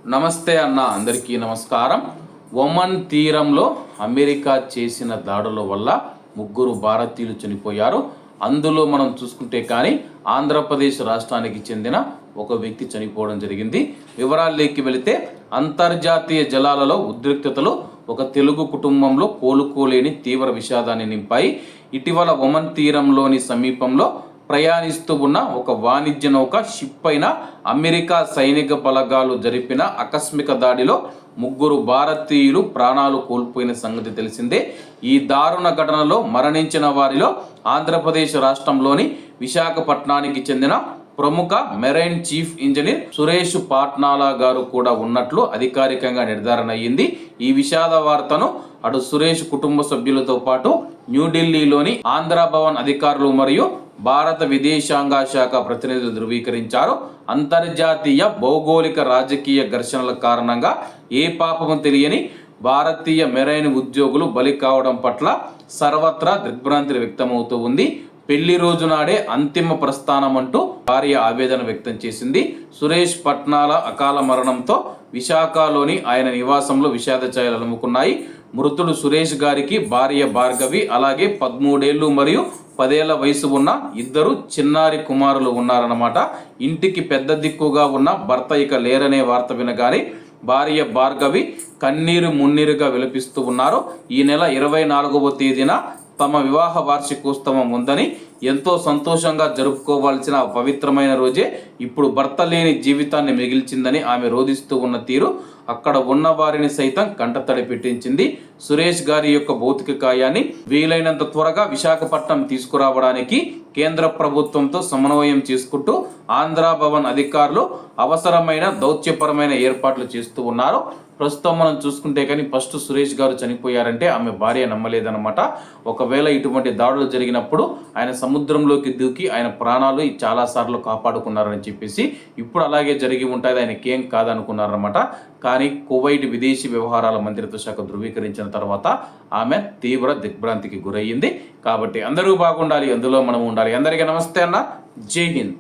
నమస్తే అన్న, అందరికీ నమస్కారం. ఒమన్ తీరంలో అమెరికా చేసిన దాడుల వల్ల ముగ్గురు భారతీయులు చనిపోయారు. అందులో మనం చూసుకుంటే కానీ ఆంధ్రప్రదేశ్ రాష్ట్రానికి చెందిన ఒక వ్యక్తి చనిపోవడం జరిగింది. వివరాల్లోకి వెళితే అంతర్జాతీయ జలాలలో ఉద్రిక్తతలు ఒక తెలుగు కుటుంబంలో కోలుకోలేని తీవ్ర విషాదాన్ని నింపాయి. ఇటీవల ఒమన్ తీరంలోని సమీపంలో ప్రయాణిస్తూ ఉన్న ఒక వాణిజ్య నౌక షిప్ పైన అమెరికా సైనిక బలగాలు జరిపిన ఆకస్మిక దాడిలో ముగ్గురు భారతీయులు ప్రాణాలు కోల్పోయిన సంగతి తెలిసిందే. ఈ దారుణ ఘటనలో మరణించిన వారిలో ఆంధ్రప్రదేశ్ రాష్ట్రంలోని విశాఖపట్నానికి చెందిన ప్రముఖ మెరైన్ చీఫ్ ఇంజనీర్ సురేష్ పాట్నాలా గారు కూడా ఉన్నట్లు అధికారికంగా నిర్ధారణ అయ్యింది. ఈ విషాద వార్తను అటు సురేష్ కుటుంబ సభ్యులతో పాటు న్యూఢిల్లీలోని ఆంధ్ర భవన్ అధికారులు మరియు భారత విదేశాంగ శాఖ ప్రతినిధులు ధృవీకరించారు. అంతర్జాతీయ భౌగోళిక రాజకీయ ఘర్షణల కారణంగా ఏ పాపము తెలియని భారతీయ మెరైన్ ఉద్యోగులు బలి కావడం పట్ల సర్వత్రా దిగ్భ్రాంతి వ్యక్తమవుతూ ఉంది. పెళ్లి రోజు నాడే అంతిమ ప్రస్థానం అంటూ భార్య ఆవేదన వ్యక్తం చేసింది. సురేష్ పట్నాల అకాల మరణంతో విశాఖలోని ఆయన నివాసంలో విషాద ఛాయలు అలుముకున్నాయి. మృతుడు సురేష్ గారికి భార్య భార్గవి, అలాగే 13 ఏళ్ళు మరియు 10 ఏళ్ల వయసు ఉన్న ఇద్దరు చిన్నారి కుమారులు ఉన్నారన్నమాట. ఇంటికి పెద్ద దిక్కుగా ఉన్న భర్త ఇక లేరనే వార్త వినగానే భార్య భార్గవి కన్నీరు మున్నీరుగా విలపిస్తూ ఉన్నారు. ఈ నెల 24వ తేదీన తమ వివాహ వార్షికోత్సవం ఉందని, ఎంతో సంతోషంగా జరుపుకోవాల్సిన పవిత్రమైన రోజే ఇప్పుడు భర్త లేని జీవితాన్ని మిగిల్చిందని ఆమె రోధిస్తూ ఉన్న తీరు అక్కడ ఉన్న వారిని సైతం కంటతడి పెట్టించింది. సురేష్ గారి యొక్క భౌతిక కాయాన్ని వీలైనంత త్వరగా విశాఖపట్నం తీసుకురావడానికి కేంద్ర ప్రభుత్వంతో సమన్వయం చేసుకుంటూ ఆంధ్ర భవన్ అధికారులు అవసరమైన దౌత్యపరమైన ఏర్పాట్లు చేస్తూ ఉన్నారు. ప్రస్తుతం మనం చూసుకుంటే కానీ ఫస్ట్ సురేష్ గారు చనిపోయారంటే ఆమె భార్య నమ్మలేదన్నమాట. ఒకవేళ ఇటువంటి దాడులు జరిగినప్పుడు ఆయన సముద్రంలోకి దూకి ఆయన ప్రాణాలు చాలాసార్లు కాపాడుకున్నారని చెప్పేసి ఇప్పుడు అలాగే జరిగి ఉంటుంది, ఆయనకేం కాదనుకున్నారన్నమాట. కానీ కువైట్ విదేశీ వ్యవహారాల మంత్రిత్వ శాఖ ధృవీకరించిన తర్వాత ఆమె తీవ్ర దిగ్భ్రాంతికి గురయ్యింది. కాబట్టి అందరూ బాగుండాలి, అందులో మనం ఉండాలి. అందరికీ నమస్తే అన్న, జై హింద్.